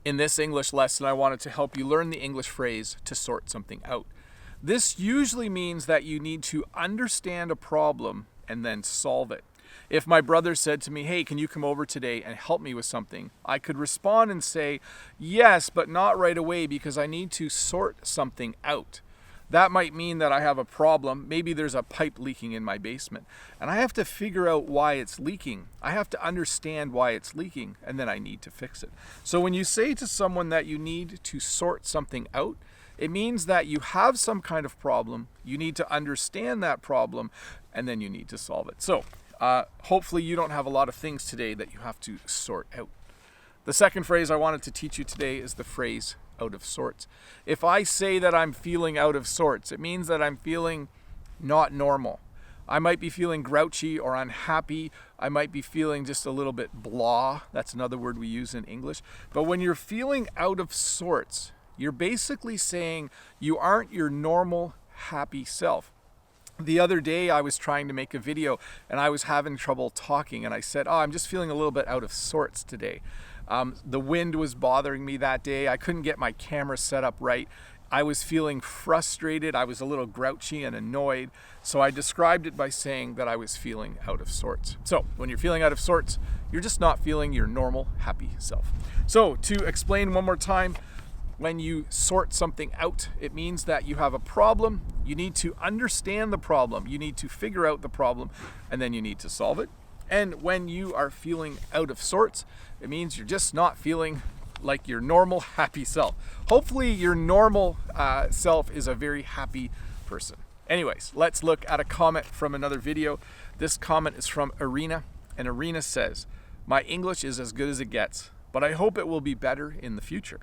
In this English lesson, I wanted to help you learn the English phrase to sort something out. This usually means that you need to understand a problem and then solve it. If my brother said to me, "Hey, can you come over today and help me with something?" I could respond and say, "Yes, but not right away because I need to sort something out." That might mean that I have a problem. Maybe there's a pipe leaking in my basement, and I have to figure out why it's leaking. I have to understand why it's leaking, and then I need to fix it. So when you say to someone that you need to sort something out, it means that you have some kind of problem, you need to understand that problem, and then you need to solve it. So hopefully you don't have a lot of things today that you have to sort out. The second phrase I wanted to teach you today is the phrase out of sorts. If I say that I'm feeling out of sorts, it means that I'm feeling not normal. I might be feeling grouchy or unhappy. I might be feeling just a little bit blah. That's another word we use in English. But when you're feeling out of sorts, you're basically saying you aren't your normal happy self. The other day I was trying to make a video and I was having trouble talking, and I said, I'm just feeling a little bit out of sorts today. The wind was bothering me that day. I couldn't get my camera set up right. I was feeling frustrated. I was a little grouchy and annoyed. So I described it by saying that I was feeling out of sorts. So when you're feeling out of sorts, you're just not feeling your normal happy self. So to explain one more time, when you sort something out, it means that you have a problem. You need to understand the problem. You need to figure out the problem, and then you need to solve it. And when you are feeling out of sorts, it means you're just not feeling like your normal happy self. Hopefully your normal self is a very happy person. Anyways, let's look at a comment from another video. This comment is from Irina, and Irina says, "My English is as good as it gets, but I hope it will be better in the future.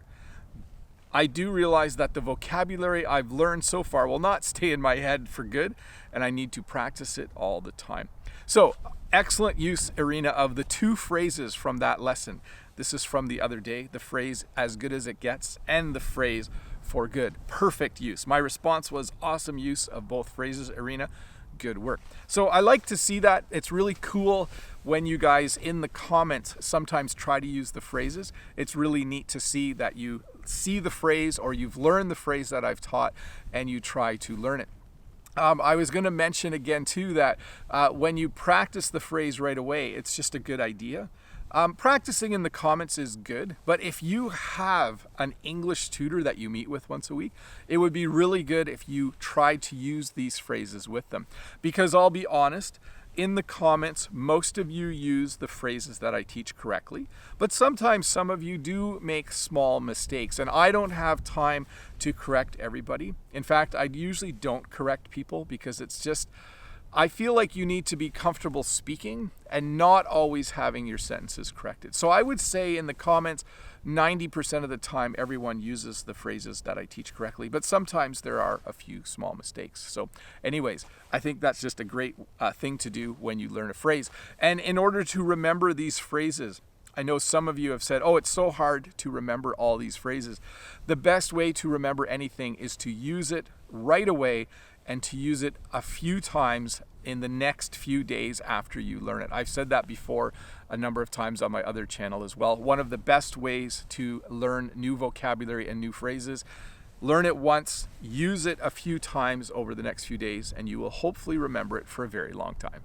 I do realize that the vocabulary I've learned so far will not stay in my head for good, and I need to practice it all the time." So, excellent use, Irina, of the two phrases from that lesson. This is from the other day, the phrase "as good as it gets" and the phrase "for good." Perfect use. My response was awesome use of both phrases, Irina. Good work. So I like to see that. It's really cool when you guys in the comments sometimes try to use the phrases. It's really neat to see that you see the phrase or you've learned the phrase that I've taught and you try to learn it. I was going to mention again too that when you practice the phrase right away, it's just a good idea. Practicing in the comments is good, but if you have an English tutor that you meet with once a week, it would be really good if you tried to use these phrases with them. Because I'll be honest, in the comments, most of you use the phrases that I teach correctly, but sometimes some of you do make small mistakes, and I don't have time to correct everybody. In fact, I usually don't correct people because it's just, I feel like you need to be comfortable speaking and not always having your sentences corrected. So I would say in the comments, 90% of the time everyone uses the phrases that I teach correctly, but sometimes there are a few small mistakes. So anyways, I think that's just a great thing to do when you learn a phrase. And in order to remember these phrases, I know some of you have said, it's so hard to remember all these phrases. The best way to remember anything is to use it right away and to use it a few times in the next few days after you learn it. I've said that before a number of times on my other channel as well. One of the best ways to learn new vocabulary and new phrases, learn it once, use it a few times over the next few days, and you will hopefully remember it for a very long time.